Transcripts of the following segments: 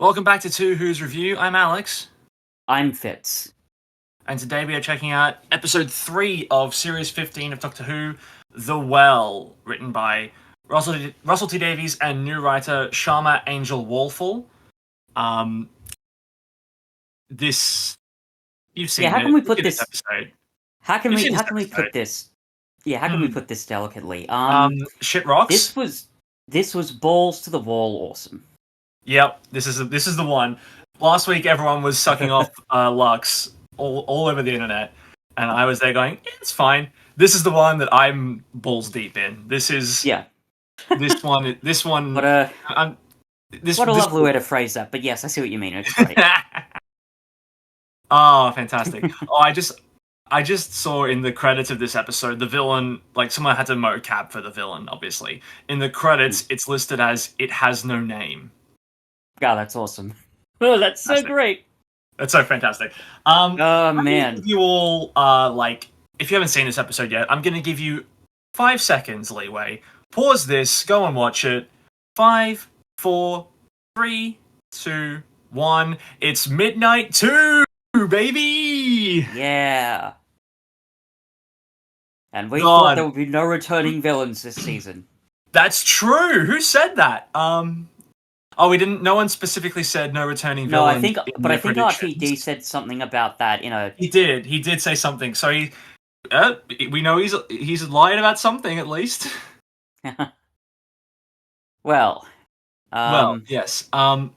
Welcome back to Two Who's Review. I'm Alex, I'm Fitz. and today we are checking out episode 3 of series 15 of Doctor Who, The Well, written by Russell T Davies and new writer Sharma Angel Walfall. This you've seen How it. can we You've put seen this? episode? How can You've we? seen this How can we episode. put this? Yeah, how can we put this delicately? Shit rocks. This was balls to the wall. Awesome. Yep, this is the one. Last week, everyone was sucking off Lux all over the internet, and I was there going, yeah, "It's fine." This is the one that I'm balls deep in. This is this one. This one. What a this. what a this, lovely way to phrase that. But yes, I see what you mean. It's great. Oh, fantastic! I just saw in the credits of this episode the villain. Like someone had to mocap for the villain. Obviously, in the credits, it's listed as "It has no name." God, that's awesome. Oh, that's so great. That's so fantastic. Oh man, you all if you haven't seen this episode yet, I'm going to give you 5 seconds leeway. Pause this, go and watch it. 5, 4, 3, 2, 1. It's Midnight 2, baby. Yeah. And we God. thought there would be no returning villains this season. That's true. Who said that? Oh, we didn't. No one specifically said no returning No, villains. I think RTD said something about that. He did. He did say something. So we know he's lied about something at least. Well, yes. Yeah.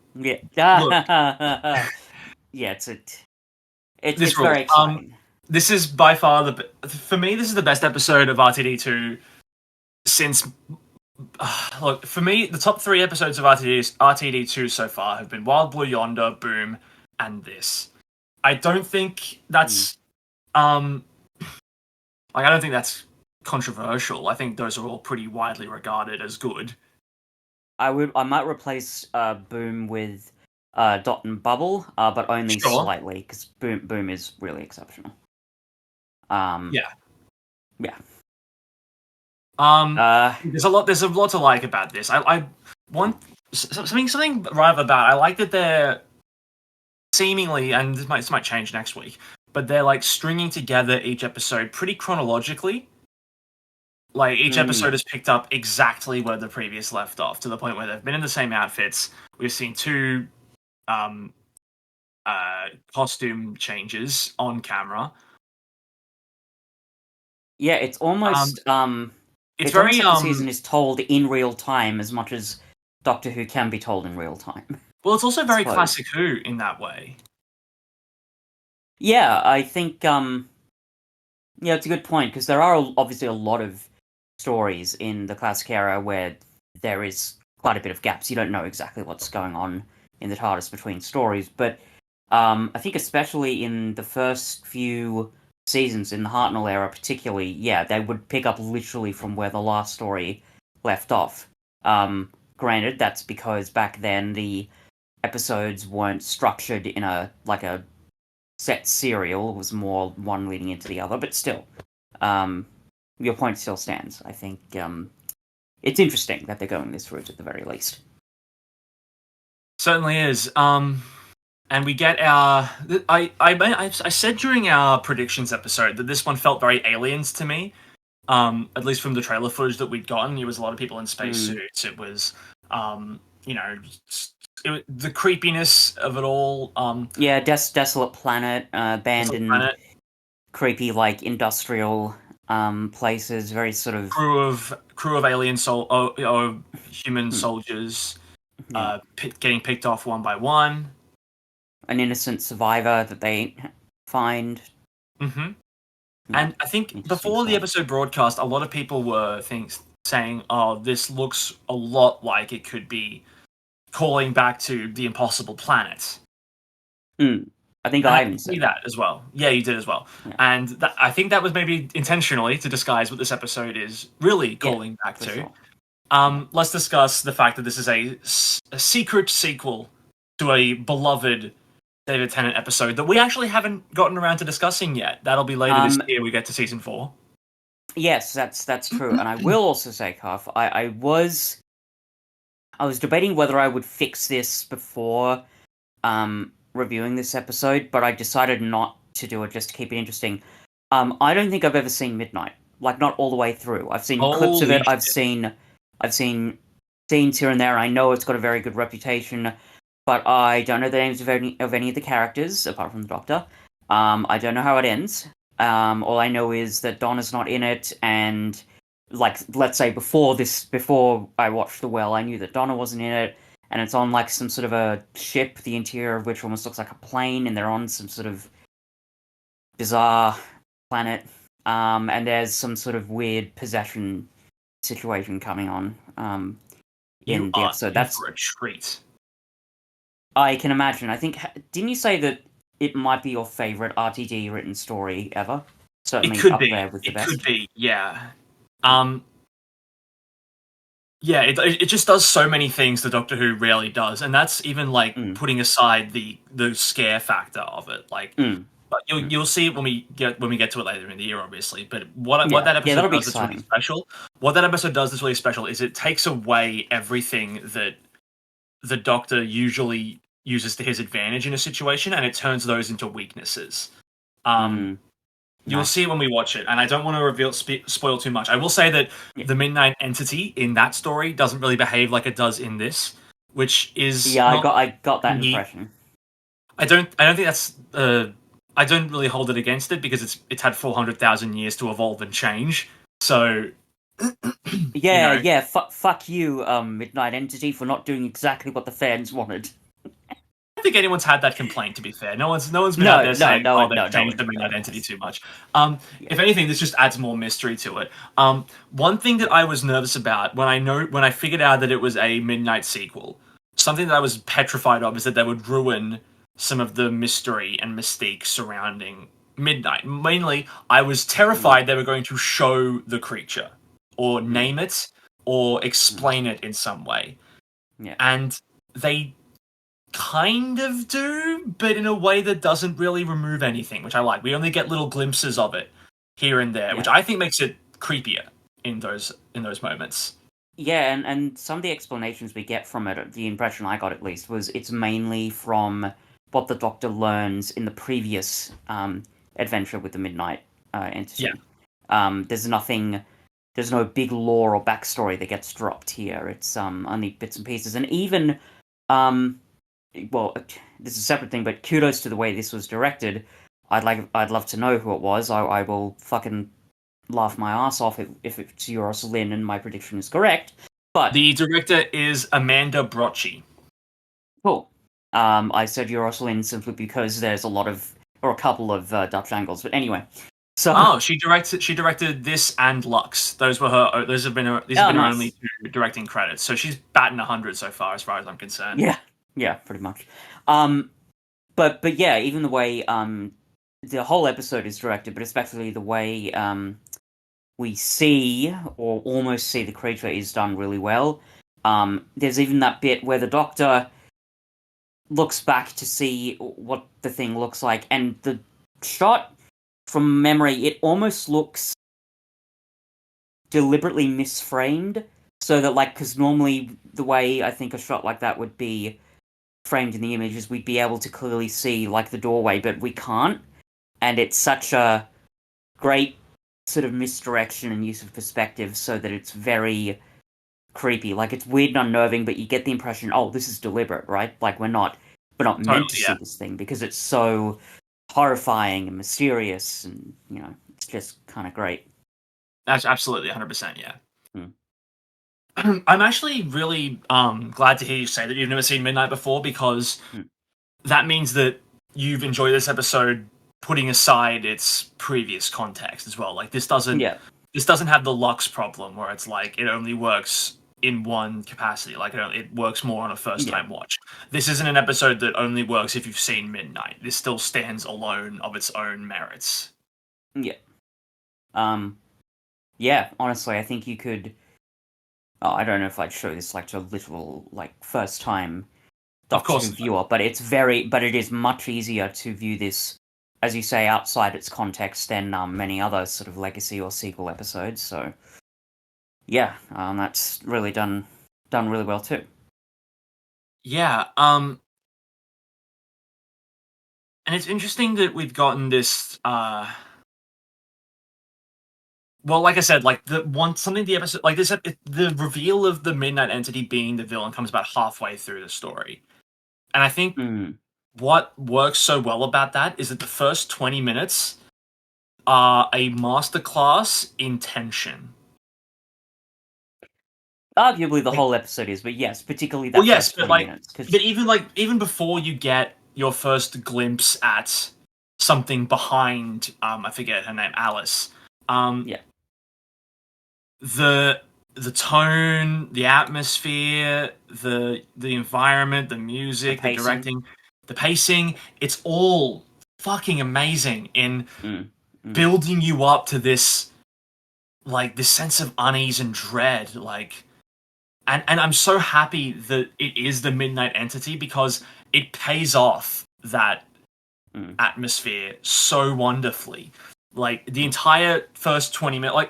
Yeah, it's very exciting. This is by far for me. This is the best episode of RTD2 since. Look, for me, the top 3 episodes of RTD2 so far have been Wild Blue Yonder, Boom, and this. I don't think that's I don't think that's controversial. I think those are all pretty widely regarded as good. I might replace Boom with Dot and Bubble, but only slightly because Boom is really exceptional. Yeah. There's a lot to like about this. I want something rather bad. I like that they're seemingly, and this might change next week, but they're like stringing together each episode pretty chronologically. Like each episode has picked up exactly where the previous left off, to the point where they've been in the same outfits. We've seen 2 costume changes on camera. Yeah, it's almost it's very the season is told in real time as much as Doctor Who can be told in real time. Well, it's also very classic Who in that way. Yeah, I think it's a good point, because there are obviously a lot of stories in the classic era where there is quite a bit of gaps. You don't know exactly what's going on in the TARDIS between stories, but I think especially in the first few seasons, in the Hartnell era particularly, they would pick up literally from where the last story left off. Granted, that's because back then the episodes weren't structured in a set serial. It was more one leading into the other, but still, your point still stands. I think it's interesting that they're going this route at the very least. Certainly is. And we get our. I said during our predictions episode that this one felt very Aliens to me. At least from the trailer footage that we'd gotten, it was a lot of people in spacesuits. It was, the creepiness of it all. Desolate planet, abandoned, creepy creepy industrial places. Very sort of crew of alien human soldiers, getting picked off one by one. An innocent survivor that they find. Mm-hmm. And I think before the episode broadcast, a lot of people were saying, "Oh, this looks a lot like it could be calling back to the Impossible Planet." I think I even said that as well. Yeah, you did as well. Yeah. And I think that was maybe intentionally to disguise what this episode is really calling back to. Sure. Let's discuss the fact that this is a secret sequel to a beloved David Tennant episode that we actually haven't gotten around to discussing yet. That'll be later this year. We get to season 4. Yes, that's true. And I will also say, Cuff, I was debating whether I would fix this before reviewing this episode, but I decided not to do it just to keep it interesting. I don't think I've ever seen Midnight, like not all the way through. I've seen clips of Holy it. shit. I've seen scenes here and there. I know it's got a very good reputation, but I don't know the names of any of the characters apart from the Doctor. I don't know how it ends. All I know is that Donna's not in it, and like let's say before I watched The Well, I knew that Donna wasn't in it, and it's on like some sort of a ship, the interior of which almost looks like a plane, and they're on some sort of bizarre planet. And there's some sort of weird possession situation coming on. You In the are episode, in that's for a treat. I can imagine. I think didn't you say that it might be your favorite RTD written story ever? It Certainly could up be. there with the It could best. be. Yeah. Um. Yeah. It just does so many things the Doctor Who rarely does, and that's even like Mm, putting aside the scare factor of it. Like, mm, but mm. you'll see it when we get to it later in the year, obviously. But what Yeah, that yeah, episode that'll be does that's really exciting. special. What that episode does that's really special is it takes away everything that the Doctor usually uses to his advantage in a situation, and it turns those into weaknesses. Um, Mm, You'll see nice. it when we watch it, and I don't want to spoil too much. I will say that Yeah, the Midnight Entity in that story doesn't really behave like it does in this, which is yeah, not I got that neat. impression. I don't think that's. I don't really hold it against it because it's had 400,000 years to evolve and change. So, you Yeah, know, yeah. Fuck you, Midnight Entity, for not doing exactly what the fans wanted. I don't think anyone's had that complaint. To be fair, no one's been out there saying, "Oh, they've No changed one, the no Midnight one Entity has. too much." Yeah. If anything, this just adds more mystery to it. One thing that I was nervous about when I figured out that it was a Midnight sequel, something that I was petrified of is that they would ruin some of the mystery and mystique surrounding Midnight. Mainly, I was Mm, terrified they were going to show the creature or mm, name it or mm, explain it in some way, yeah, and they kind of do, but in a way that doesn't really remove anything, which I like. We only get little glimpses of it here and there, which yeah. I think makes it creepier in those moments. Yeah, and some of the explanations we get from it, the impression I got at least, was it's mainly from what the Doctor learns in the previous adventure with the Midnight Yeah, entity. There's no big lore or backstory that gets dropped here. It's only bits and pieces, and even um, well, this is a separate thing, but kudos to the way this was directed. I'd love to know who it was. I will fucking laugh my ass off if it's Euros Lynn and my prediction is correct. But the director is Amanda Brocci. cool. I said Euros Lynn simply because there's a lot of or a couple of Dutch angles. But anyway, so Oh, she directed this and Lux. These have oh been her only nice. two directing credits. So she's batting 100 so far, as far as I'm concerned. Yeah, yeah, pretty much. Um, but yeah, even the way the whole episode is directed, but especially the way we see or almost see the creature is done really well. There's even that bit where the Doctor looks back to see what the thing looks like, and the shot from memory, it almost looks deliberately misframed, so that like because normally the way I think a shot like that would be framed in the image is we'd be able to clearly see like the doorway, but we can't, and it's such a great sort of misdirection and use of perspective so that it's very creepy. Like it's weird and unnerving, but you get the impression, oh, this is deliberate, right? Like we're not meant Totally, to see yeah. this thing because it's so horrifying and mysterious, and it's just kind of great. That's absolutely 100%, yeah. Hmm. I'm actually really glad to hear you say that you've never seen Midnight before because Hmm. that means that you've enjoyed this episode putting aside its previous context as well. Like Yeah, this doesn't have the Lux problem where it's like it only works in one capacity. Like it works more on a first yeah, time watch. This isn't an episode that only works if you've seen Midnight. This still stands alone of its own merits. yeah. Um, yeah. Honestly, I think you could. Oh, I don't know if I'd show this like to a literal like first time Of Doctor course Who not. viewer, but it is much easier to view this, as you say, outside its context than many other sort of legacy or sequel episodes. So yeah, that's really done really well too. Yeah. And it's interesting that we've gotten this. Well, like I said, like the episode, like the reveal of the Midnight Entity being the villain comes about halfway through the story, and I think Mm. what works so well about that is that the first 20 minutes are a masterclass in tension. Arguably, the Like, whole episode is, but yes, particularly well, that yes, first but 20 minutes. Because even before you get your first glimpse at something behind, I forget her name, Alice. Um, yeah, the the tone, the atmosphere, the environment, the the music, the pacing. directing, the pacing, it's all fucking amazing in Mm. Mm. building you up to this this sense of unease and dread, and I'm so happy that it is the Midnight Entity because it pays off that Mm. atmosphere so wonderfully. Like the entire first 20 minutes,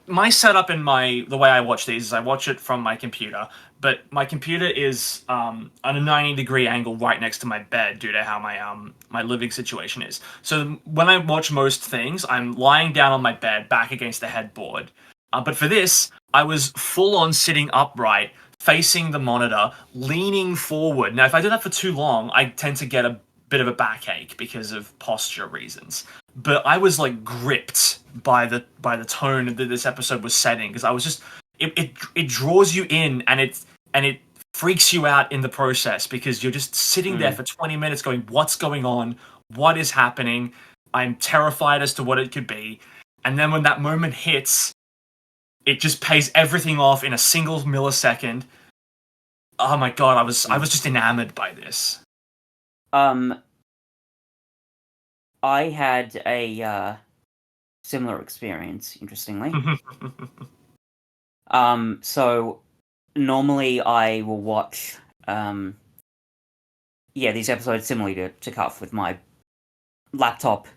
my setup and the way I watch these is I watch it from my computer, but my computer is on a 90-degree angle right next to my bed due to how my living situation is. So when I watch most things, I'm lying down on my bed, back against the headboard. But for this, I was full on sitting upright, facing the monitor, leaning forward. Now, if I do that for too long, I tend to get a bit of a backache because of posture reasons. But I was like gripped by the tone that this episode was setting because I was just it draws you in and it freaks you out in the process because you're just sitting there Mm. for 20 minutes going, what's going on? What is happening? I'm terrified as to what it could be. And then when that moment hits, it just pays everything off in a single millisecond. Oh my god, I Mm. was just enamored by this. Um, I had a similar experience, interestingly. So normally I will watch these episodes similarly to Cuff with my laptop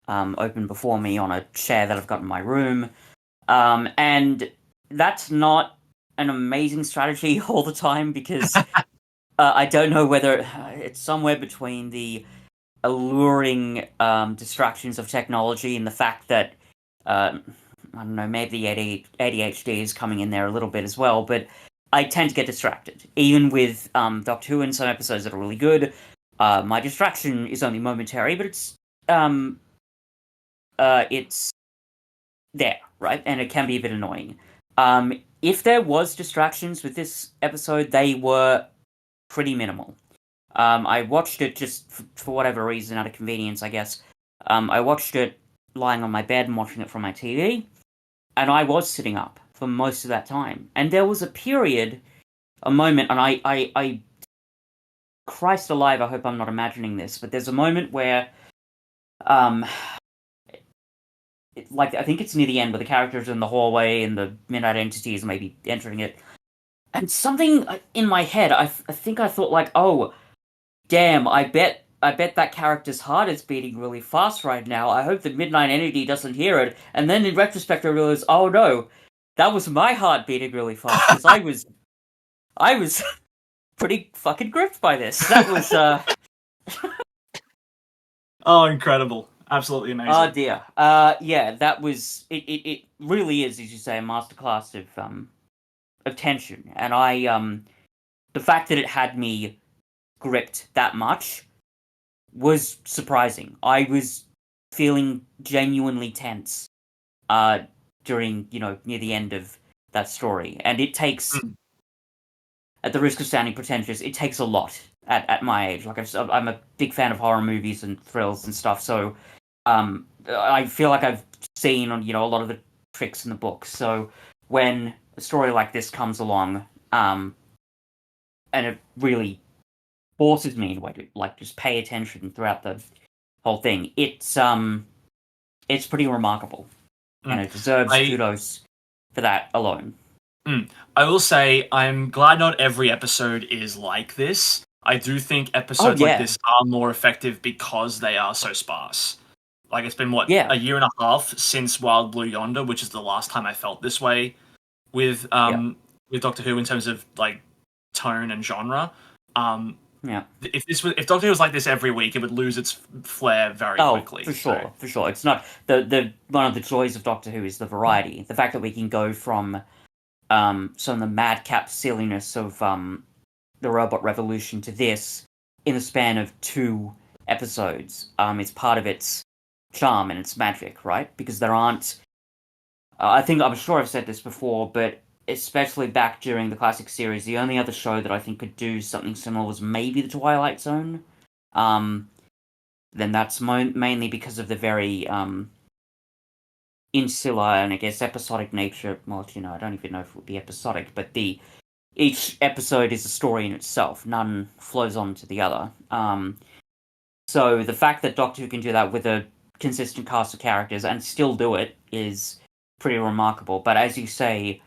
open before me on a chair that I've got in my room. And that's not an amazing strategy all the time because I don't know whether it's somewhere between the alluring distractions of technology and the fact that I don't know, maybe the ADHD is coming in there a little bit as well, but I tend to get distracted. Even with Doctor Who and some episodes that are really good, my distraction is only momentary, but it's there, right? And it can be a bit annoying. If there was distractions with this episode, they were pretty minimal. I watched it just for whatever reason, out of convenience, I guess. I watched it lying on my bed and watching it from my TV, and I was sitting up for most of that time. And there was a moment, and I Christ alive, I hope I'm not imagining this, but there's a moment where, um, I think it's near the end, where the characters are in the hallway and the Midnight Entity is maybe entering it, and something in my head, I think I thought like, oh, damn, I bet that character's heart is beating really fast right now. I hope the Midnight Entity doesn't hear it. And then in retrospect, I realized, oh no, that was my heart beating really fast because I was pretty fucking gripped by this. That was Oh, incredible. Absolutely oh amazing. dear. Yeah, that was it really is, as you say, a masterclass of tension. And the fact that it had me gripped that much was surprising. I was feeling genuinely tense during, near the end of that story. And it takes, Mm. at the risk of sounding pretentious, it takes a lot at my age. Like, I'm a big fan of horror movies and thrills and stuff, so I feel like I've seen, a lot of the tricks in the books. So when a story like this comes along, and it really forces me in a way to, just pay attention throughout the whole thing, it's pretty remarkable, and Mm. it deserves I kudos for that alone. I will say I'm glad not every episode is like this. I do think Oh episodes like yeah, this are more effective because they are so sparse. Like it's been what yeah, a year and a half since Wild Blue Yonder, which is the last time I felt this way with yeah. Doctor Who in terms of like tone and genre. Um Yeah. If Doctor Who was like this every week, it would lose its flair very Oh, quickly. for So sure, for sure. It's not the one of the joys of Doctor Who is the variety. The fact that we can go from some of the madcap silliness of the Robot Revolution to this in the span of 2 episodes. It's part of its charm and its magic, right? Because there aren't. I'm sure I've said this before, but especially back during the classic series, the only other show that I think could do something similar was maybe the Twilight Zone. Um, then that's mainly because of the very insular and I guess episodic nature. Well, I don't even know if it would be episodic, but each episode is a story in itself. None flows on to the other. So the fact that Doctor Who can do that with a consistent cast of characters and still do it is pretty remarkable. But as you say,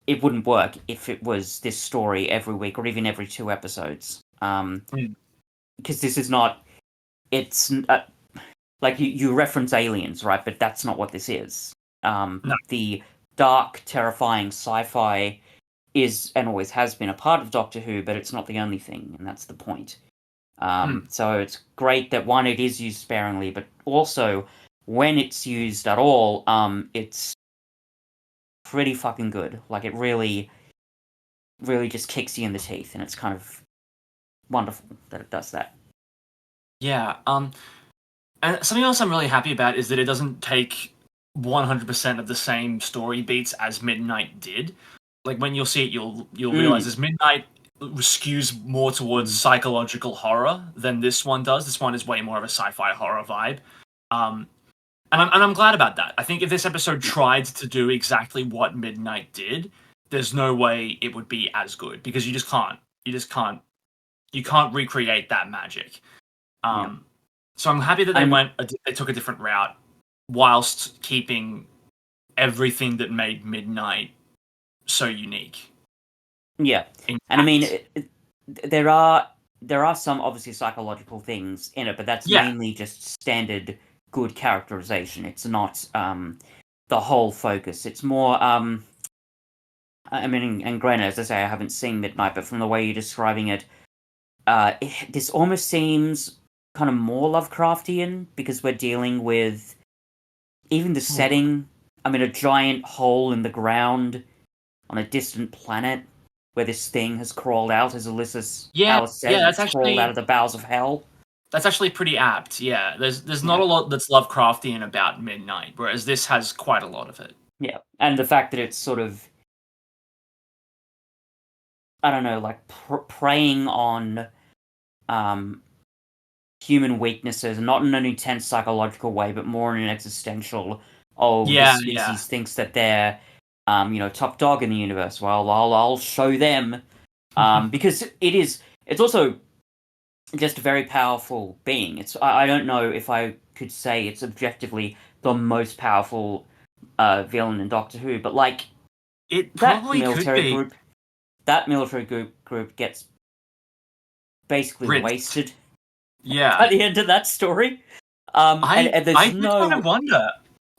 it wouldn't work if it was this story every week or even every 2 episodes. Because this is not. It's like you reference aliens, right? But that's not what this is. no. The dark, terrifying sci-fi is and always has been a part of Doctor Who, but it's not the only thing, and that's the point. So it's great that one, it is used sparingly, but also when it's used at all, it's pretty fucking good. Like it really, really just kicks you in the teeth, and it's kind of wonderful that it does that. Yeah. And something else I'm really happy about is that it doesn't take 100% of the same story beats as Midnight did. Like when you'll see it, you'll realize as Midnight skews more towards psychological horror than this one does. This one is way more of a sci-fi horror vibe. And I'm glad about that. I think if this episode tried to do exactly what Midnight did, there's no way it would be as good because you just can't. You just can't. You can't recreate that magic. So I'm happy that they took a different route whilst keeping everything that made Midnight so unique. Yeah, Intact. and I mean, there are some obviously psychological things in it, but that's mainly just standard good characterization. It's not the whole focus. It's more I mean, and granted, as I say, I haven't seen Midnight, but from the way you're describing it, this almost seems kind of more Lovecraftian because we're dealing with even the setting. I mean, a giant hole in the ground on a distant planet where this thing has crawled out, as Alice says, that's it's crawled out actually of the bowels of hell. that's actually pretty apt. Yeah, there's not a lot that's Lovecraftian about Midnight, whereas this has quite a lot of it. Yeah, and the fact that it's sort of, I don't know, like preying on human weaknesses, not in an intense psychological way, but more in an existential. Oh, this species thinks that they're, top dog in the universe. Well, I'll show them, because it's also just a very powerful being. I don't know if I could say it's objectively the most powerful villain in Doctor Who, but like it probably could be. That military group gets basically Rinsed. wasted. Yeah. At the end of that story. And there's I kind of wonder.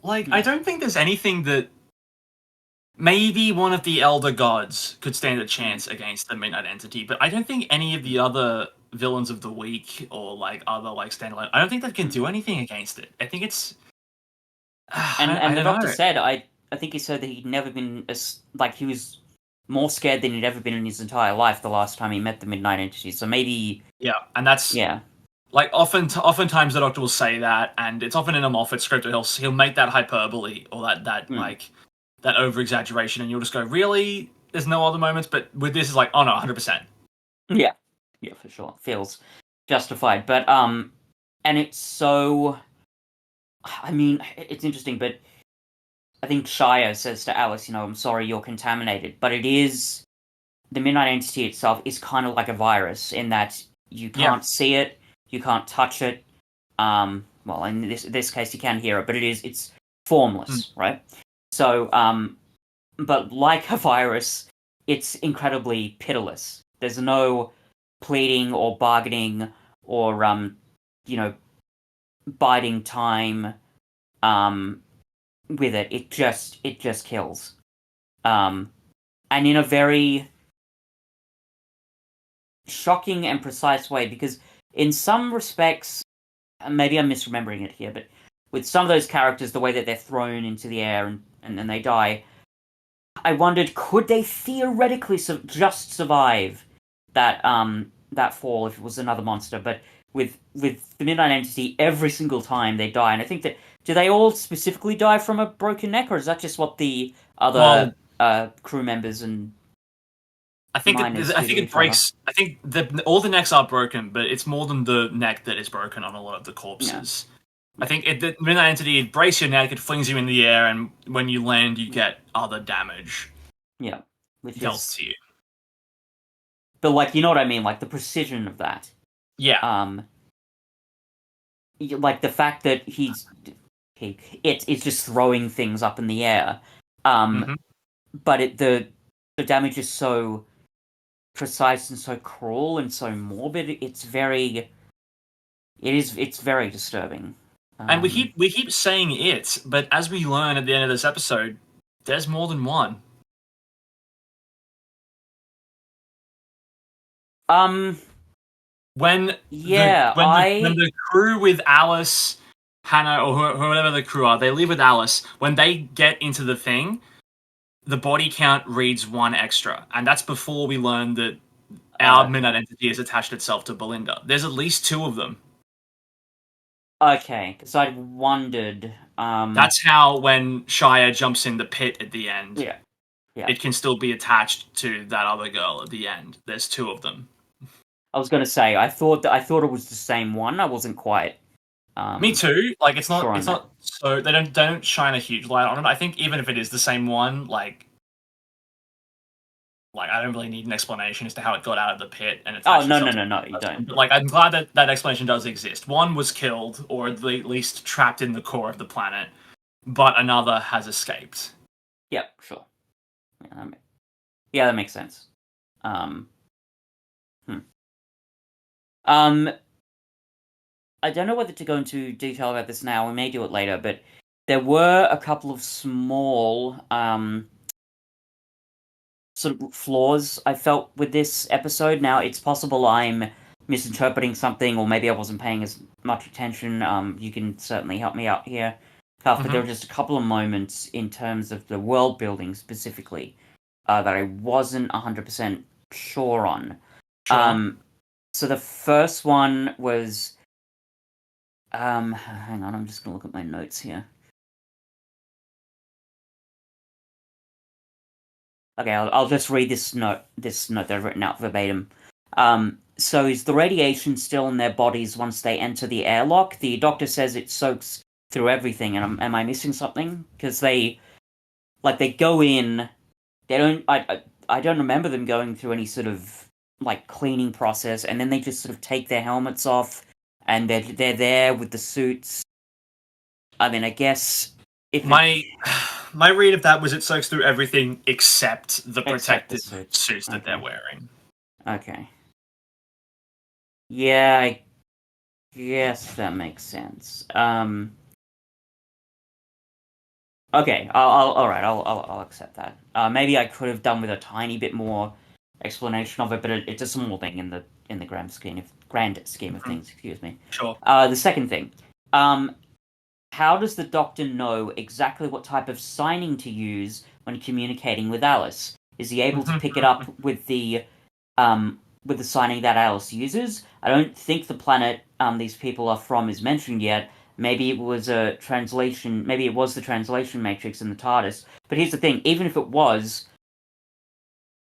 Like, I don't think there's anything that maybe one of the Elder Gods could stand a chance against the Midnight Entity, but I don't think any of the other villains of the week or like other like standalone. I don't think they can do anything against it. I think it's. And the Doctor know. said, I think he said that he'd never been he was more scared than he'd ever been in his entire life the last time he met the Midnight Entity. So maybe. Yeah, and that's. Yeah. Like oftentimes the Doctor will say that, and it's often in a Moffat script where he'll make that hyperbole or that over exaggeration, and you'll just go, really? There's no other moments, but with this, it's like, oh no, 100%. Yeah, for sure, feels justified. But and it's so. I mean, it's interesting, but I think Shia says to Alice, I'm sorry you're contaminated, but it is the Midnight Entity itself is kind of like a virus in that you can't see it. You can't touch it. Well, in this case, you can hear it, but it's formless, right? So, but like a virus, it's incredibly pitiless. There's no pleading or bargaining or biding time with it. It just kills. And in a very shocking and precise way, because in some respects, maybe I'm misremembering it here, but with some of those characters, the way that they're thrown into the air and then they die, I wondered, could they theoretically just survive that fall if it was another monster? But with the Midnight Entity, every single time they die, and I think that, do they all specifically die from a broken neck, or is that just what the other Well, crew members and I think miners I do think to it each other? breaks. I think all the necks are broken, but it's more than the neck that is broken on a lot of the Yeah, corpses. I yeah, think the Midnight Entity, it breaks your neck, it flings you in the air, and when you land, you yeah, get other damage yeah. Which dealt is, to you. but like, you know what I mean, like the precision of that. Yeah. Um, like the fact that it's just throwing things up in the air. Um, Hmm. but the damage is so precise and so cruel and so morbid. It's very disturbing. And Um, we keep saying it, but as we learn at the end of this episode, there's more than one. um, When yeah, when the crew with Alice, Hannah, or whoever the crew are, they live with Alice. When they get into the thing, the body count reads one extra, and that's before we learn that our Midnight Entity has attached itself to Belinda. There's at least two of them. okay, because I'd wondered. That's how when Shia jumps in the pit at the end, Yeah, yeah. it can still be attached to that other girl at the end. There's two of them. I was gonna say, I thought it was the same one. I wasn't quite Me too. Like sure it's on that. not so they don't shine a huge light on it. I think even if it is the same one, like I don't really need an explanation as to how it got out of the pit and Oh, attached no, no, itself to no, no, the you person. don't. But like I'm glad that that explanation does exist. One was killed or at least trapped in the core of the planet, but another has escaped. Yeah, sure. Yeah, that makes sense. Um, hmm. um, I don't know whether to go into detail about this now. We may do it later, but there were a couple of small sort of flaws I felt with this episode. Now, it's possible I'm misinterpreting something, or maybe I wasn't paying as much attention. You can certainly help me out here, Cuff, but there Mm-hmm. were just a couple of moments in terms of the world building specifically that I wasn't 100% sure on. Sure. Um, so the first one was. Hang on, I'm just gonna look at my notes here. Okay, I'll just read this note that I've written out verbatim. So is the radiation still in their bodies once they enter the airlock? The doctor says it soaks through everything, and am I missing something? Because they go in, they don't. I don't remember them going through any sort of like cleaning process, and then they just sort of take their helmets off, and they're there with the suits. I mean, I guess if it My my read of that was it soaks through everything except the except the protective suits. suits that they're Okay. wearing. Okay. Yeah, I guess that makes sense. Okay, all right, I'll accept that. Maybe I could have done with a tiny bit more explanation of it, but it's a small thing in the grand scheme of Mhm. things. Excuse me. Sure. The second thing, um, how does the Doctor know exactly what type of signing to use when communicating with Alice? Is he able to pick it up with the signing that Alice uses? I don't think the planet these people are from is mentioned yet. Maybe it was a translation. Maybe it was the translation matrix in the TARDIS. But here's the thing: even if it was,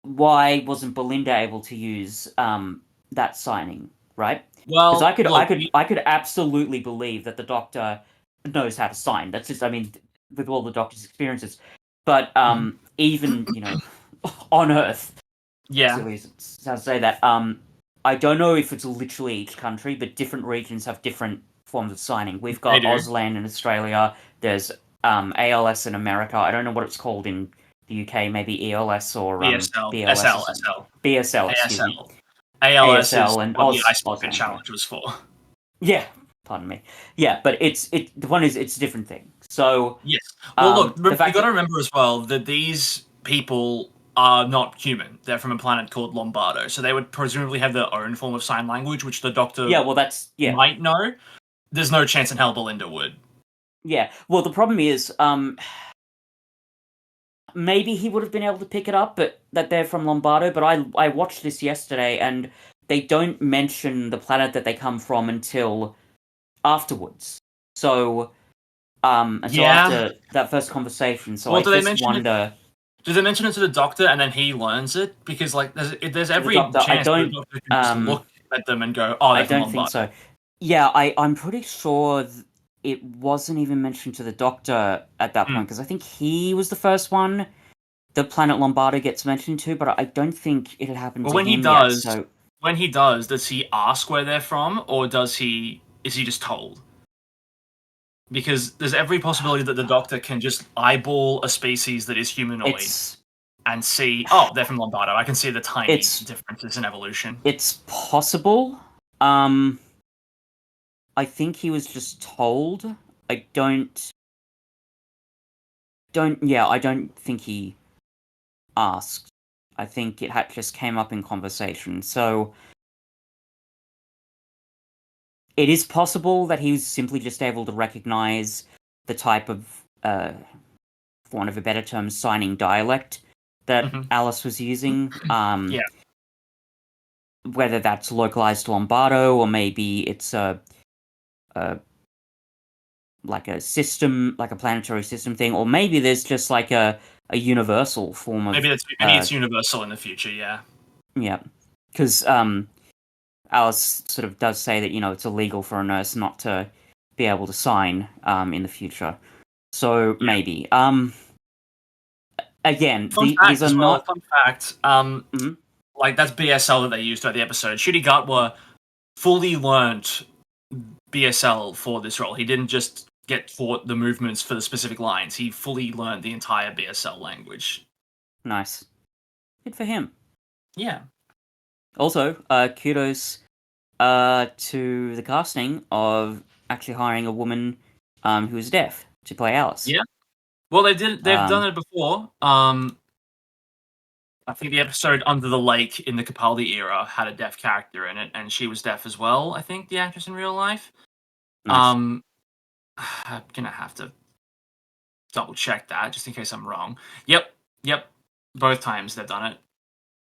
why wasn't Belinda able to use that signing? Right? Because Well, look, I could absolutely believe that the Doctor knows how to sign. That's just, I mean, with all the Doctor's experiences. But Mhm. even on Earth, Yeah, silly to say that. I don't know if it's literally each country, but different regions have different forms of signing. We've they got do. Auslan in Australia. There's ALS in America. I don't know what it's called in the UK. Maybe ELS or ESL, BLS or SL, something. SL, BSL, excuse me. ASL. ALS is ASL and what the Ice Bucket Auslan. Yeah, Challenge was for. yeah. Pardon me. Yeah, but the one is it's a different thing. So Yes. Well, look, the you fact got to that remember as well that these people, are not human. They're from a planet called Lombardo, so they would presumably have their own form of sign language, which the Doctor Yeah, well, yeah. might know. There's no chance in hell Belinda would. Yeah, well, the problem is, maybe he would have been able to pick it up, but that they're from Lombardo. But I watched this yesterday, and they don't mention the planet that they come from until afterwards. So, until after that first conversation. So Well, I just wonder. Do they mention it to the Doctor and then he learns it? Because like there's every Doctor, chance that the Doctor can just look at them and go, "Oh, they're I from don't think Lombardo." so. Yeah, I'm pretty sure it wasn't even mentioned to the Doctor at that point, because I think he was the first one the planet Lombardo gets mentioned to, but I don't think it had happened to him yet. So when he does he ask where they're from, or is he just told? Because there's every possibility that the Doctor can just eyeball a species that is humanoid and see, oh, they're from Lombardo. I can see the tiny differences in evolution. It's possible. I think he was just told. I don't think he asked. I think it just came up in conversation. So it is possible that he was simply just able to recognize the type of, for want of a better term, signing dialect that Alice was using. Yeah. Whether that's localized to Lombardo, or maybe it's like a system, like a planetary system thing, or maybe there's just like a universal form of... Maybe it's universal in the future, yeah. Yeah. Because Alice sort of does say that, it's illegal for a nurse not to be able to sign in the future. So, maybe. Again, these are not... Fun fact, like, that's BSL that they used throughout the episode. Ncuti Gatwa fully learnt BSL for this role. He didn't just get taught the movements for the specific lines. He fully learned the entire BSL language. Nice. Good for him. Yeah. Also, kudos to the casting of actually hiring a woman who is deaf to play Alice. Yeah. Well, they've done it before. I think the episode Under the Lake in the Capaldi era had a deaf character in it, and she was deaf as well, I think, the actress in real life. Nice. I'm gonna have to double check that, just in case I'm wrong. Yep. Both times they've done it.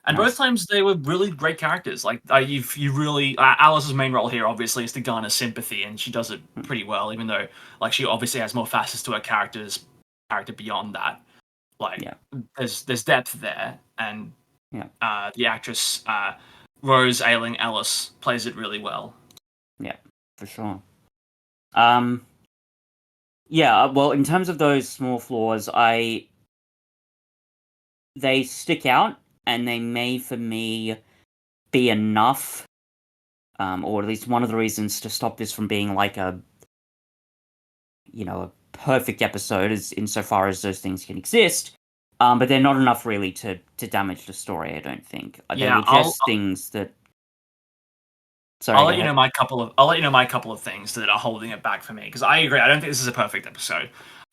And both times they were really great characters. Like, Alice's main role here, obviously, is to garner sympathy, and she does it pretty well, even though, like, she obviously has more facets to her character beyond that. Like, there's depth there, and the actress Rose Ayling Ellis plays it really well. Yeah, for sure. Well, in terms of those small flaws, they stick out, and they may, for me, be enough, or at least one of the reasons to stop this from being like a perfect episode, as insofar as those things can exist. But they're not enough really to damage the story, I don't think. They were just things that... Sorry, I'll let you know my couple of things that are holding it back for me, because I agree. I don't think this is a perfect episode.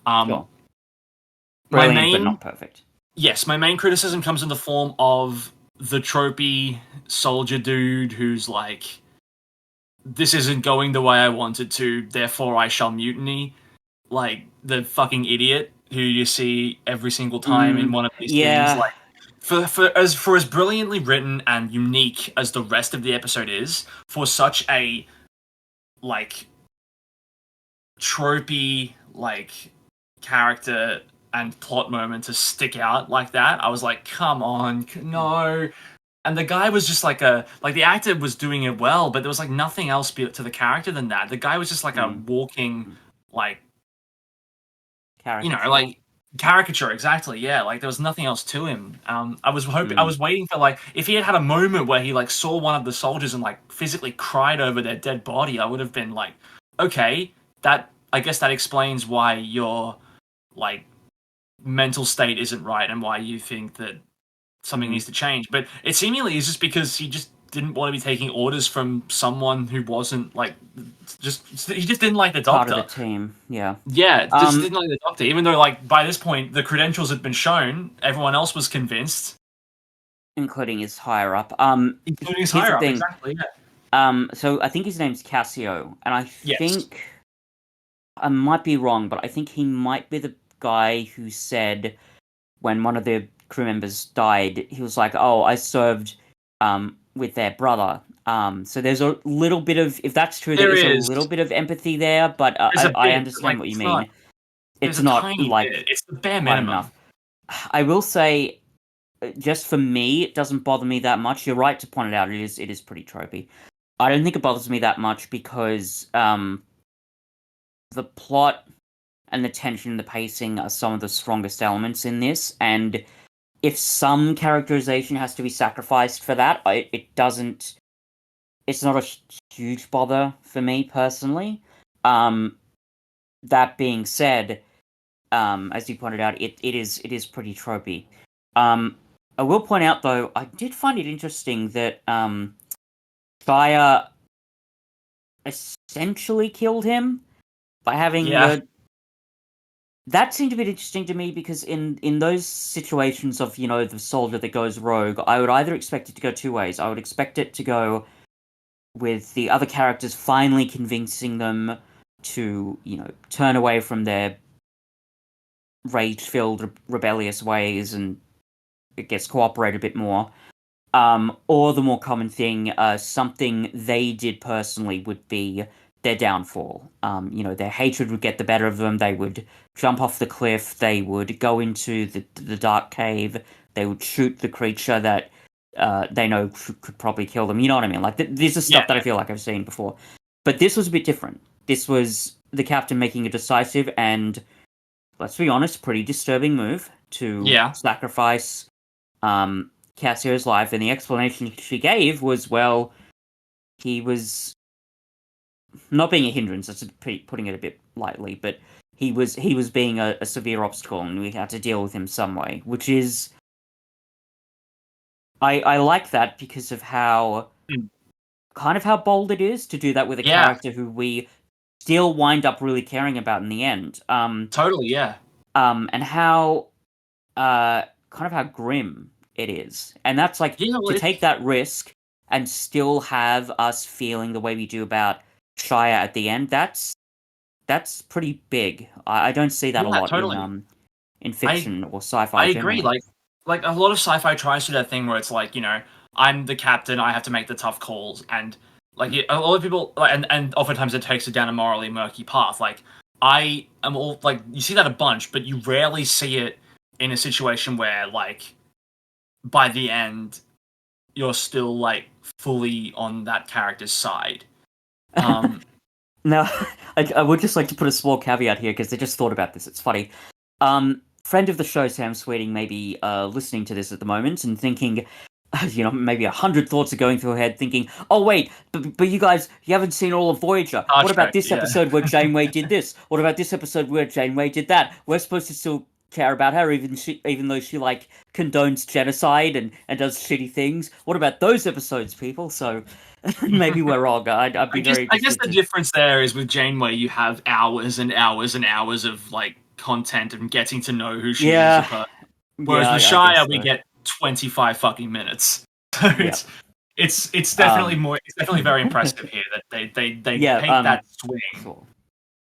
Sure. Brilliant, but not perfect. Yes, my main criticism comes in the form of the tropey soldier dude who's like, this isn't going the way I wanted to, therefore I shall mutiny. Like, the fucking idiot who you see every single time in one of these things. Like, for as brilliantly written and unique as the rest of the episode is, for such a, like, tropey, like, character and plot moment to stick out like that, I was like, come on, no. And the guy was just like the actor was doing it well, but there was like nothing else to the character than that. The guy was just like a walking, like, caricature. Like caricature, exactly. Yeah, like there was nothing else to him. I was waiting for, like, if he had a moment where he like saw one of the soldiers and like physically cried over their dead body, I would have been like, okay, I guess that explains why your like mental state isn't right and why you think that something needs to change. But it seemingly is just because he just didn't want to be taking orders from someone who wasn't like he just didn't like the Doctor. Part of the team, yeah. Yeah, just didn't like the Doctor. Even though, like, by this point the credentials had been shown, everyone else was convinced. including his higher up. including his Here's higher the up, thing. exactly. Yeah. So I think his name's Cassio, and I Yes. think I might be wrong, but I think he might be the guy who said when one of the crew members died, he was like, "Oh, I served with their brother." So there's a little bit of, if that's true, there There is a is. little bit of empathy there, but There's a I bit, but understand like what you it's not. mean. There's It's a not tiny like bit. It's the bare quite minimum. enough. I will say, just for me, it doesn't bother me that much. You're right to point it out. It is pretty tropey. I don't think it bothers me that much because the plot and the tension and the pacing are some of the strongest elements in this, and if some characterization has to be sacrificed for that, it doesn't. It's not a huge bother for me personally. Um, that being said, as you pointed out, it is pretty tropey. I will point out though, I did find it interesting that Shia essentially killed him by having Yeah. the. That seemed a bit interesting to me because in those situations of, you know, the soldier that goes rogue, I would either expect it to go two ways. I would expect it to go with the other characters finally convincing them to, you know, turn away from their rage-filled, rebellious ways and it gets cooperate a bit more. Or the more common thing, something they did personally would be their downfall. You know, their hatred would get the better of them. They would jump off the cliff. They would go into the dark cave. They would shoot the creature that they know could probably kill them. You know what I mean? Like, this is Yeah. stuff that I feel like I've seen before. But this was a bit different. This was the captain making a decisive and, let's be honest, pretty disturbing move to Yeah. sacrifice Cassio's life, and the explanation she gave was, well, he was not being a hindrance. That's putting it a bit lightly, but he was being a severe obstacle, and we had to deal with him some way. Which is, I like that because of how Mm. kind of how bold it is to do that with a Yeah. character who we still wind up really caring about in the end. Totally. Yeah. And how kind of how grim it is. And that's like, Yeah. Well, to take that risk and still have us feeling the way we do about Shia at the end, that's pretty big. I don't see that a yeah. lot Totally. in I fiction or sci-fi I agree. generally. Like a lot of sci-fi tries to do that thing where it's like, you know, I'm the captain, I have to make the tough calls, and like a lot of people, like, and oftentimes it takes it down a morally murky path. Like I am all like, you see that a bunch, but you rarely see it in a situation where like by the end you're still like fully on that character's side. Um, Now, I would just like to put a small caveat here because I just thought about this. It's funny. Friend of the show, Sam Sweeting, may be listening to this at the moment and thinking, you know, maybe 100 thoughts are going through her head thinking, oh, wait, but you guys, you haven't seen all of Voyager. Star What about Trek, this yeah. episode where Janeway did this? What about this episode where Janeway did that? We're supposed to still care about her even though she, like, condones genocide and does shitty things. What about those episodes, people? So maybe we're wrong. I'd be very I guess interested the to... difference there is with Janeway, you have hours and hours and hours of like content and getting to know who she is as a Yeah, person. Whereas yeah, with I guess Shia, we so. get 25 fucking minutes. So Yeah. it's definitely Um, more. It's definitely very impressive here that they yeah, take that swing. sure.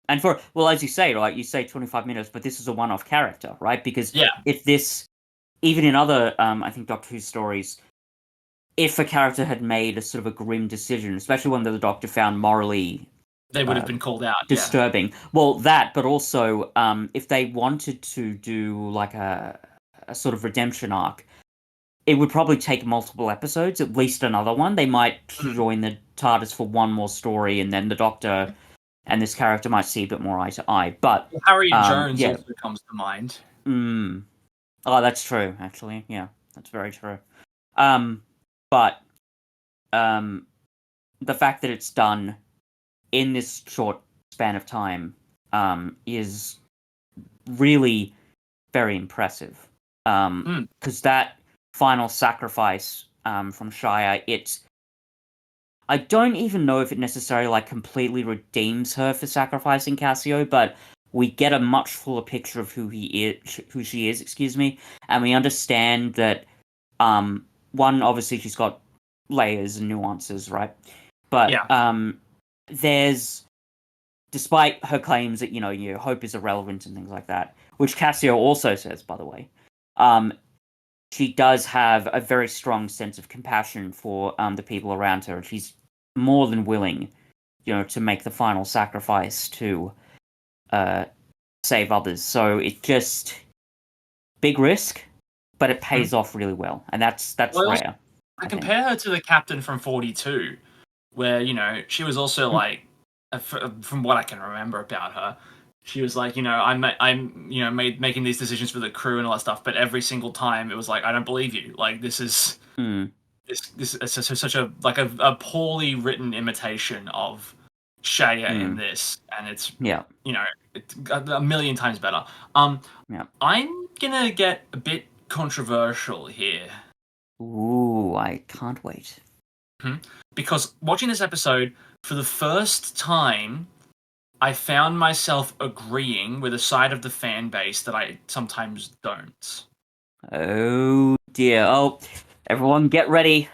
And for, well, as you say, right, you say 25 minutes, but this is a one-off character, right? Because Yeah, if this, even in other, I think Doctor Who stories, if a character had made a sort of a grim decision, especially one that the Doctor found morally they would have uh, been called out. Yeah, disturbing, well, that, but also, if they wanted to do like a sort of redemption arc, it would probably take multiple episodes, at least another one. They might Mm. join the TARDIS for one more story, and then the Doctor and this character might see a bit more eye to eye. But Well, Harriet Jones yeah, also comes to mind. mm, oh, that's true. Actually, yeah, that's very true. Um, but um, the fact that it's done in this short span of time is really very impressive. Mm. Because that final sacrifice from Shia, I don't even know if it necessarily like completely redeems her for sacrificing Cassio, but we get a much fuller picture of who she is, excuse me, and we understand that one, obviously, she's got layers and nuances, right? But there's, despite her claims that your hope is irrelevant and things like that, which Cassio also says, by the way, she does have a very strong sense of compassion for the people around her. She's more than willing, to make the final sacrifice to save others. So it just big risk, but it pays off really well, and that's rare. I compare her to the captain from 42, where she was also like, from what I can remember about her, she was like, I'm making these decisions for the crew and all that stuff, but every single time it was like, I don't believe you. Like this is this is such a poorly written imitation of Shea in this, and it's it's a million times better. I'm gonna get a bit controversial here. Ooh, I can't wait. Because watching this episode for the first time, I found myself agreeing with a side of the fan base that I sometimes don't. Oh dear! Oh, everyone, get ready!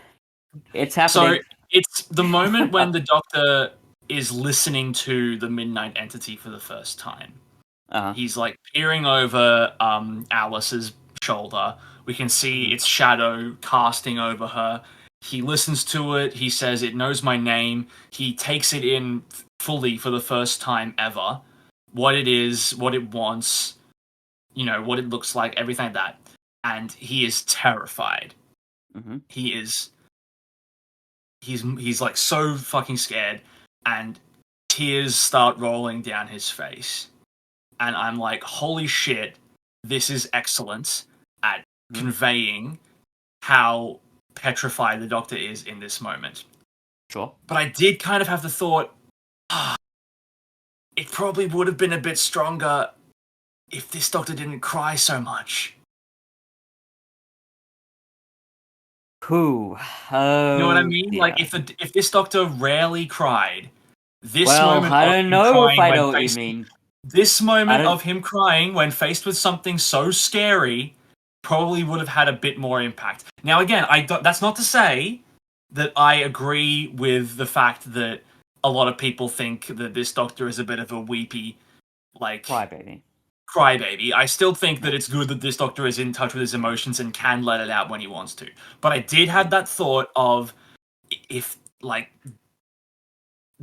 It's happening. So it's the moment when the Doctor is listening to the Midnight Entity for the first time. He's like peering over Alice's shoulder. We can see its shadow casting over her. He listens to it. He says, "It knows my name." He takes it in fully for the first time ever. What it is, what it wants, what it looks like, everything like that. And he is terrified. He is. He's like so fucking scared, and tears start rolling down his face. And I'm like, holy shit, this is excellent at conveying how petrified the Doctor is in this moment. Sure. But I did kind of have the thought, it probably would have been a bit stronger if this Doctor didn't cry so much. Who? You know what I mean? Like, if this Doctor rarely cried, this moment I of don't him know crying if I when know what you faced, mean. This moment of him crying when faced with something so scary probably would have had a bit more impact. Now, again, that's not to say that I agree with the fact that a lot of people think that this Doctor is a bit of a weepy, like... Crybaby. I still think that it's good that this Doctor is in touch with his emotions and can let it out when he wants to. But I did have that thought of, if, like...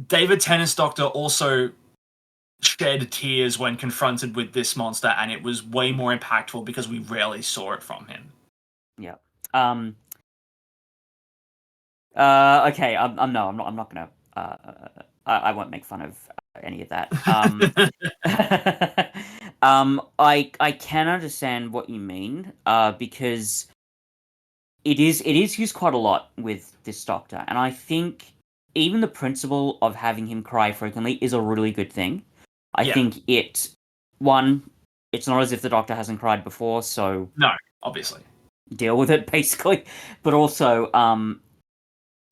David Tennant's Doctor also shed tears when confronted with this monster, and it was way more impactful because we rarely saw it from him. Yeah. Okay. I'm not gonna. I won't make fun of any of that. I can understand what you mean. Because it is used quite a lot with this Doctor, and I think even the principle of having him cry frequently is a really good thing. I think it's not as if the Doctor hasn't cried before, so no, obviously deal with it basically. But also,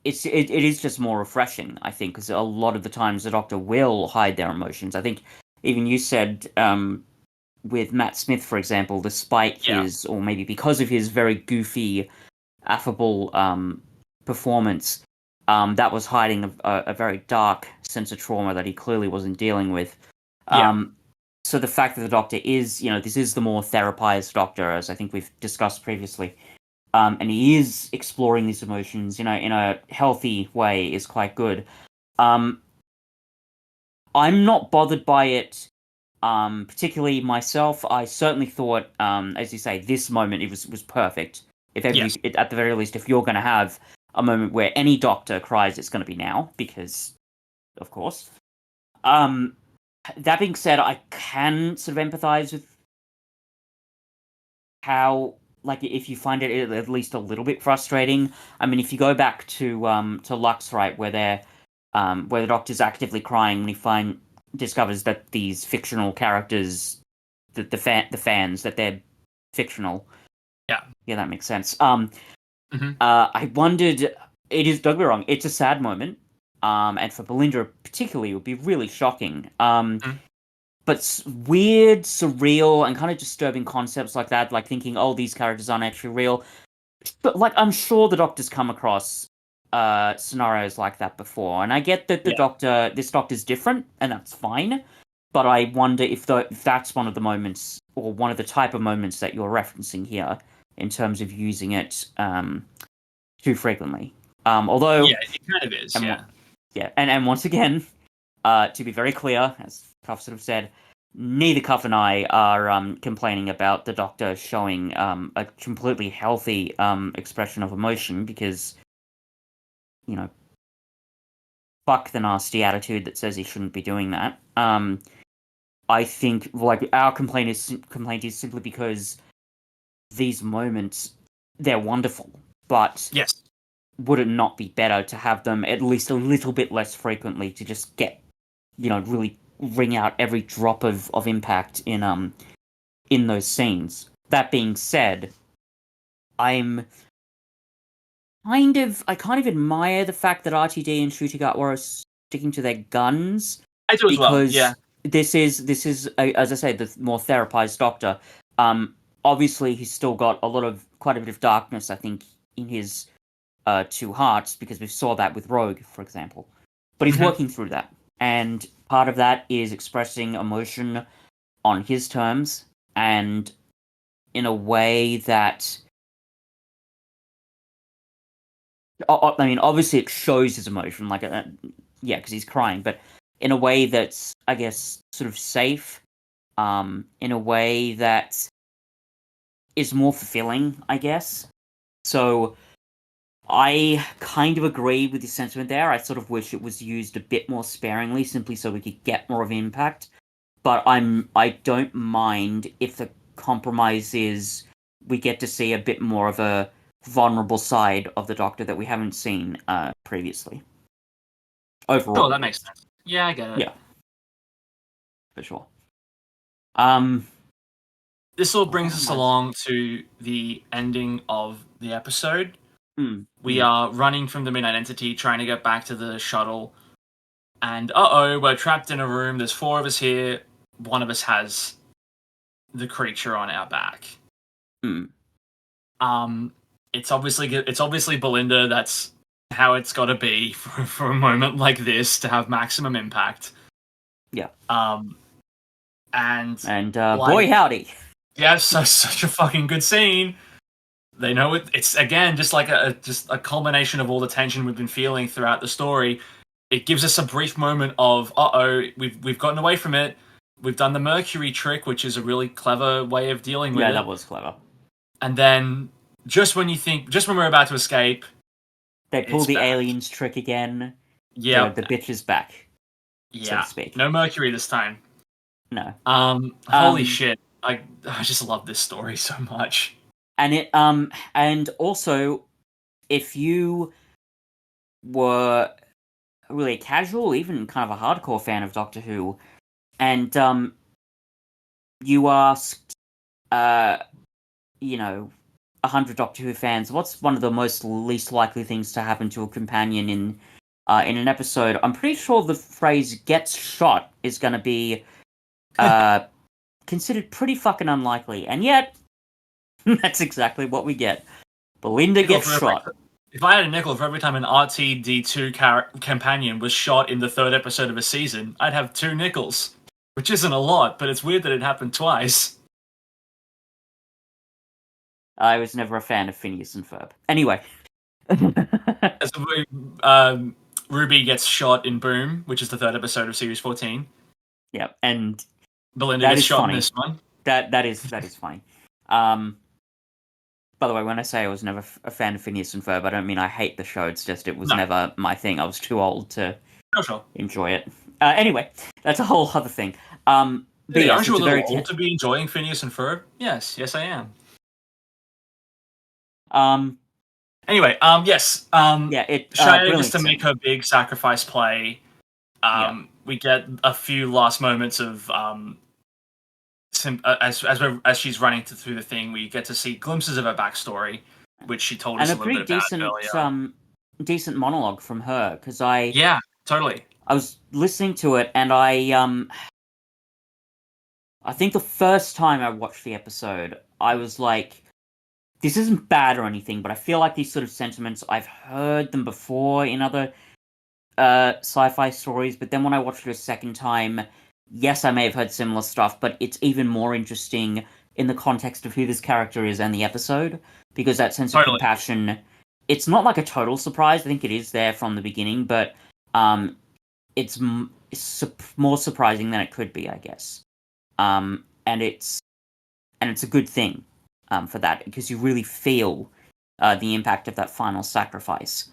it is just more refreshing, I think, because a lot of the times the Doctor will hide their emotions. I think even you said with Matt Smith, for example, despite his, or maybe because of his very goofy, affable performance, that was hiding a very dark sense of trauma that he clearly wasn't dealing with. So the fact that the Doctor is, this is the more therapized Doctor, as I think we've discussed previously, and he is exploring these emotions, in a healthy way, is quite good. I'm not bothered by it, particularly myself. I certainly thought, as you say, this moment it was perfect. If at the very least, if you're going to have a moment where any Doctor cries, it's going to be now, because, of course. That being said, I can sort of empathize with how, like, if you find it at least a little bit frustrating. I mean, if you go back to Lux, right, where the Doctor's actively crying when he discovers that these fictional characters, the fans, that they're fictional. Yeah, that makes sense. I wondered. Don't get me wrong, it's a sad moment. And for Belinda particularly, it would be really shocking. But weird, surreal, and kind of disturbing concepts like that, like thinking, oh, these characters aren't actually real. But like, I'm sure the Doctor's come across scenarios like that before, and I get that Yeah. this Doctor's different, and that's fine. But I wonder if that's one of the moments, or one of the type of moments that you're referencing here, in terms of using it too frequently. Although, Yeah, it kind of is. and Yeah. yeah, and once again, to be very clear, as Cuff sort of said, neither Cuff and I are complaining about the Doctor showing a completely healthy expression of emotion, because, you know, fuck the nasty attitude that says he shouldn't be doing that. I think, like, our complaint is simply because these moments, they're wonderful, but Yes. would it not be better to have them at least a little bit less frequently, to just get, really wring out every drop of impact in those scenes? That being said, I kind of admire the fact that RTD and Shootigat were sticking to their guns, I do as well. Yeah. because this is as I say, the more therapized Doctor. Obviously he's still got quite a bit of darkness, I think, in his two hearts, because we saw that with Rogue, for example. But he's Mhm. working through that, and part of that is expressing emotion on his terms, and in a way that, I mean, obviously it shows his emotion, like, yeah, because he's crying, but in a way that's, I guess, sort of safe, in a way that is more fulfilling, I guess. So I kind of agree with your sentiment there. I sort of wish it was used a bit more sparingly, simply so we could get more of an impact. But I don't mind if the compromise is we get to see a bit more of a vulnerable side of the Doctor that we haven't seen previously. Sure, Overall, that at makes least. sense. Yeah, I get it. Yeah, for sure. Um, This all what brings us was? along to the ending of the episode. Mm, We are running from the Midnight Entity, trying to get back to the shuttle. And we're trapped in a room. There's four of us here. One of us has the creature on our back. mm, Um, it's obviously Belinda. That's how it's got to be for a moment like this to have maximum impact. yeah. Um, and And like, boy howdy. yeah, such a fucking good scene. They know it. It's again just like a culmination of all the tension we've been feeling throughout the story. It gives us a brief moment of we've gotten away from it. We've done the Mercury trick, which is a really clever way of dealing with Yeah, it. that was clever. And then just when we're about to escape, They pull it's the back. aliens trick again. The Yep. bitch is back, so to Yeah. speak. No Mercury this time. No. Holy Um, shit. I just love this story so much. and also, if you were really a casual, even kind of a hardcore fan of Doctor Who, and you asked, uh, 100 Doctor Who fans, what's one of the most least likely things to happen to a companion in an episode? I'm pretty sure the phrase "gets shot" is going to be considered pretty fucking unlikely, and yet that's exactly what we get. Belinda Nickel gets for every, shot. if I had a nickel for every time an RTD2 companion was shot in the third episode of a season, I'd have 2 nickels. Which isn't a lot, but it's weird that it happened twice. I was never a fan of Phineas and Ferb. Anyway. As um, Ruby gets shot in Boom, which is the third episode of Series 14. Yeah, and Belinda that gets is shot in funny. this one. That is funny. By the way, when I say I was never a fan of Phineas and Ferb, I don't mean I hate the show. It's just it was No, never my thing. I was too old to sure. enjoy it. Anyway, that's a whole other thing. But Hey, yes, aren't you a it's a little very old to be enjoying Phineas and Ferb? Yes, I am. Anyway, yes. yeah, Shia gets brilliant to make scene. her big sacrifice play. Yeah, We get a few last moments of as she's running through the thing, we get to see glimpses of her backstory, which she told and us a a little pretty bit about decent earlier. decent monologue from her, because I Yeah, totally. was listening to it, and I think the first time I watched the episode, I was like, this isn't bad or anything, but I feel like these sort of sentiments, I've heard them before in other sci-fi stories, but then when I watched it a second time, yes, I may have heard similar stuff, but it's even more interesting in the context of who this character is and the episode, because that sense of Totally. compassion, it's not like a total surprise. I think it is there from the beginning, but um, it's more surprising than it could be, I guess. And it's a good thing for that, because you really feel the impact of that final sacrifice.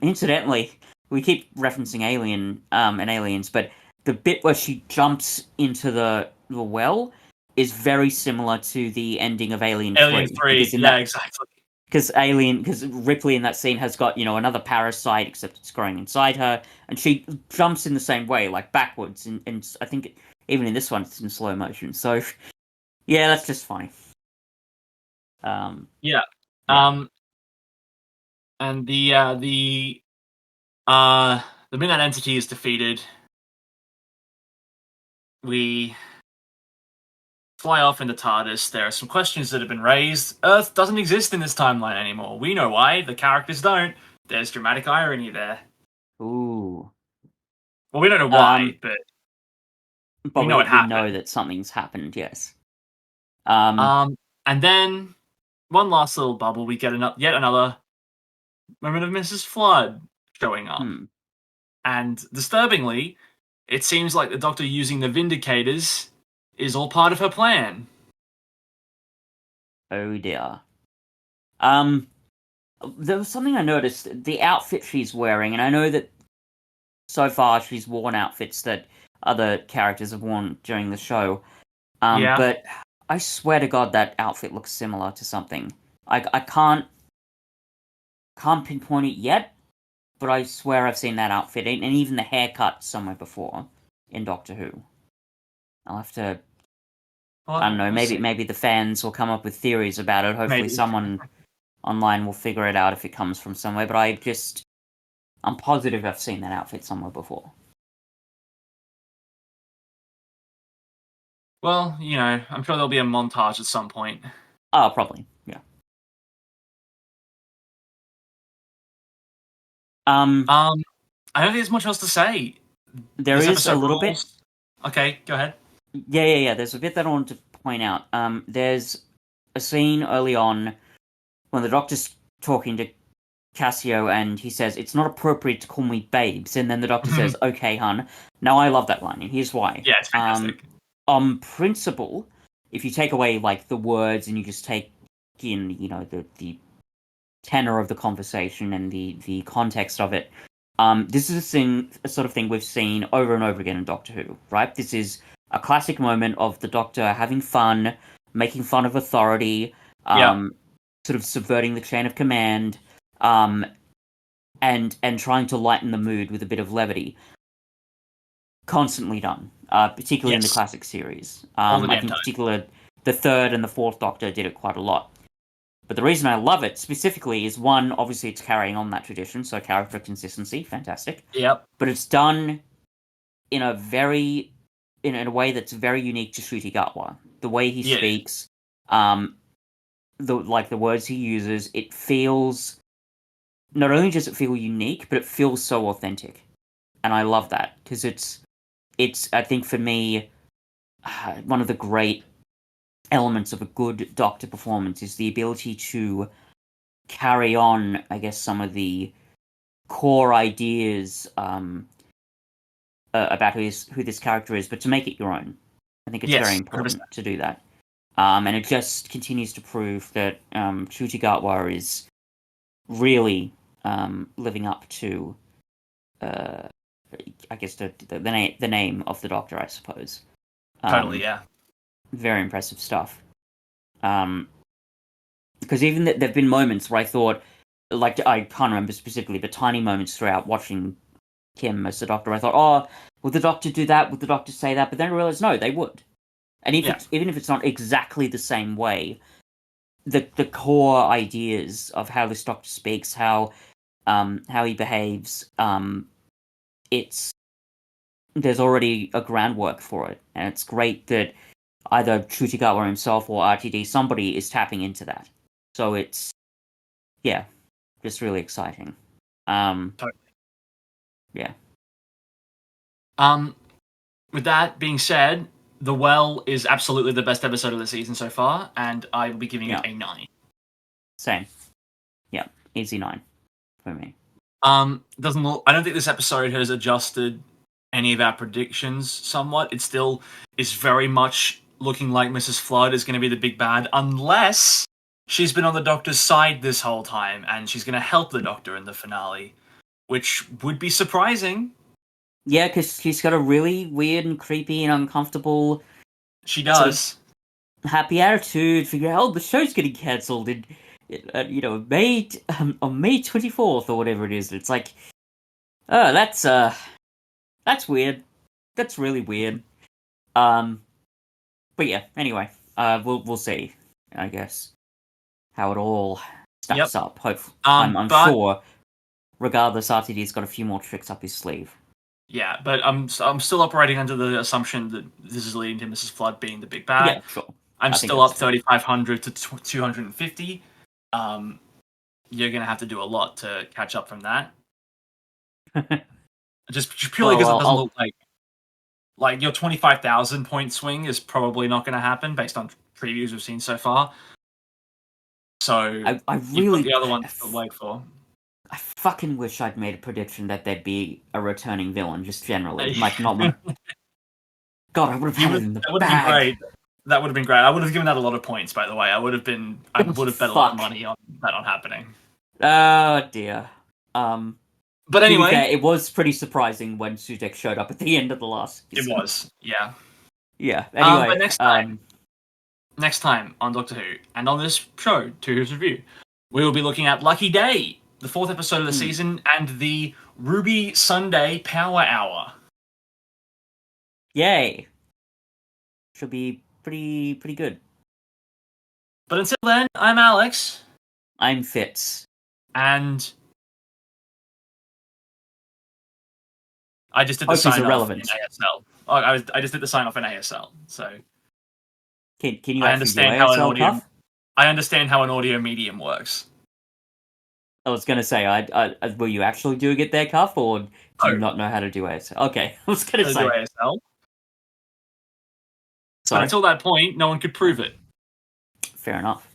Incidentally, we keep referencing Alien and Aliens, but the bit where she jumps into the well is very similar to the ending of Alien Alien 3, Three. because in Yeah, that exactly. because Ripley in that scene has got, another parasite, except it's growing inside her, and she jumps in the same way, like backwards, and I think even in this one it's in slow motion. So yeah, that's just funny. Yeah. Yeah. And uh the minute that entity is defeated, we fly off in the TARDIS. There are some questions that have been raised. Earth doesn't exist in this timeline anymore. We know why. The characters don't. There's dramatic irony there. Ooh. Well, we don't know Um, why, but but we know it we know happened. that something's happened. Yes. Um. Um, and then one last little bubble. We get yet another moment of Mrs. Flood showing up, Hmm. and disturbingly, it seems like the Doctor using the Vindicators is all part of her plan. Oh dear. Um. There was something I noticed. The outfit she's wearing, and I know that so far she's worn outfits that other characters have worn during the show. Yeah. But I swear to God, that outfit looks similar to something. I can't pinpoint it yet, but I swear I've seen that outfit, and even the haircut somewhere before in Doctor Who. I'll have to. I don't Well, know. we'll Maybe see. maybe the fans will come up with theories about it. Hopefully, Maybe. someone online will figure it out if it comes from somewhere. But I'm positive I've seen that outfit somewhere before. Well, I'm sure there'll be a montage at some point. Oh, probably. Yeah. Um. Um, I don't think there's much else to say. There This is a episode little bit. rules. Okay, go ahead. Yeah. There's a bit that I wanted to point out. There's a scene early on when the Doctor's talking to Cassio, and he says, "It's not appropriate to call me babes." And then the Doctor says, "Okay, hun." Now, I love that line, and here's why. Yeah, it's fantastic. On principle, if you take away, like, the words and you just take in, the tenor of the conversation and the context of it, this is a sort of thing we've seen over and over again in Doctor Who, right? This is a classic moment of the Doctor having fun, making fun of authority, Yeah. sort of subverting the chain of command, um, and trying to lighten the mood with a bit of levity. Constantly done, particularly in the Yes. classic series. All the I damn think time. particular the third and the fourth Doctor did it quite a lot. But the reason I love it specifically is, one, obviously it's carrying on that tradition, so character consistency, fantastic. Yep. But it's done in a way that's very unique to Ncuti Gatwa. The way he Yeah. speaks, the words he uses, it feels, not only does it feel unique, but it feels so authentic. And I love that, because it's I think for me, one of the great elements of a good Doctor performance is the ability to carry on, I guess, some of the core ideas about who this character is, but to make it your own. I think it's very Yes. 100%. important to do that. And it just continues to prove that Ncuti Gatwa is really living up to, I guess, the name of the Doctor, I suppose. Totally. Um, Yeah. Very impressive stuff. Because even there've been moments where I thought, like, I can't remember specifically, but tiny moments throughout watching Kim as the Doctor, I thought, oh, would the Doctor do that? Would the Doctor say that? But then I realized, no, they would. And Yeah. even if it's not exactly the same way, the core ideas of how this Doctor speaks, how he behaves, it's there's already a groundwork for it, and it's great that either Ncuti Gatwa himself or RTD, somebody is tapping into that. So it's just really exciting. Totally. Yeah. With that being said, The Well is absolutely the best episode of the season so far, and I will be giving it a 9. Same. Yeah, easy 9 for me. Doesn't look. I don't think this episode has adjusted any of our predictions somewhat. It still is very much looking like Mrs. Flood is going to be the big bad, unless she's been on the Doctor's side this whole time and she's going to help the Doctor in the finale, which would be surprising. Yeah, because she's got a really weird and creepy and uncomfortable. She does. Happy attitude. Figure out, the show's getting cancelled in, May on May 24th or whatever it is. It's like, oh, that's weird. That's really weird. But yeah. Anyway, we'll see. I guess how it all stacks up. Hopefully, I'm sure. Regardless, RTD's got a few more tricks up his sleeve. Yeah, but I'm still operating under the assumption that this is leading to Mrs. Flood being the big bad. Yeah, sure. I'm still up 3,500 to 250. You're gonna have to do a lot to catch up from that. just purely because it doesn't look like your 25,000 point swing is probably not going to happen based on previews we've seen so far. So I really the other ones to wait for. I fucking wish I'd made a prediction that there'd be a returning villain, just generally. Like, not one. God, I would have had it in the bag. That would have been great. That would have been great. I would have given that a lot of points, by the way. I would have bet a lot of money on that on happening. Oh dear. But anyway, it was pretty surprising when Sutek showed up at the end of the last season. It was, yeah. Yeah. Anyway, but next time on Doctor Who and on this show, To Who's Review, we will be looking at Lucky Day, the 4th episode of the season, and the Ruby Sunday Power Hour. Yay! Should be pretty good. But until then, I'm Alex. I'm Fitz. And I just did the sign off in ASL. Oh, I just did the sign off in ASL. So can you understand how an audio? I understand how an audio medium works. I was going to say, were you actually doing it there, Cuff, or do you not know how to do ASL? Okay, I was going to say do ASL. But until that point, no one could prove it. Fair enough.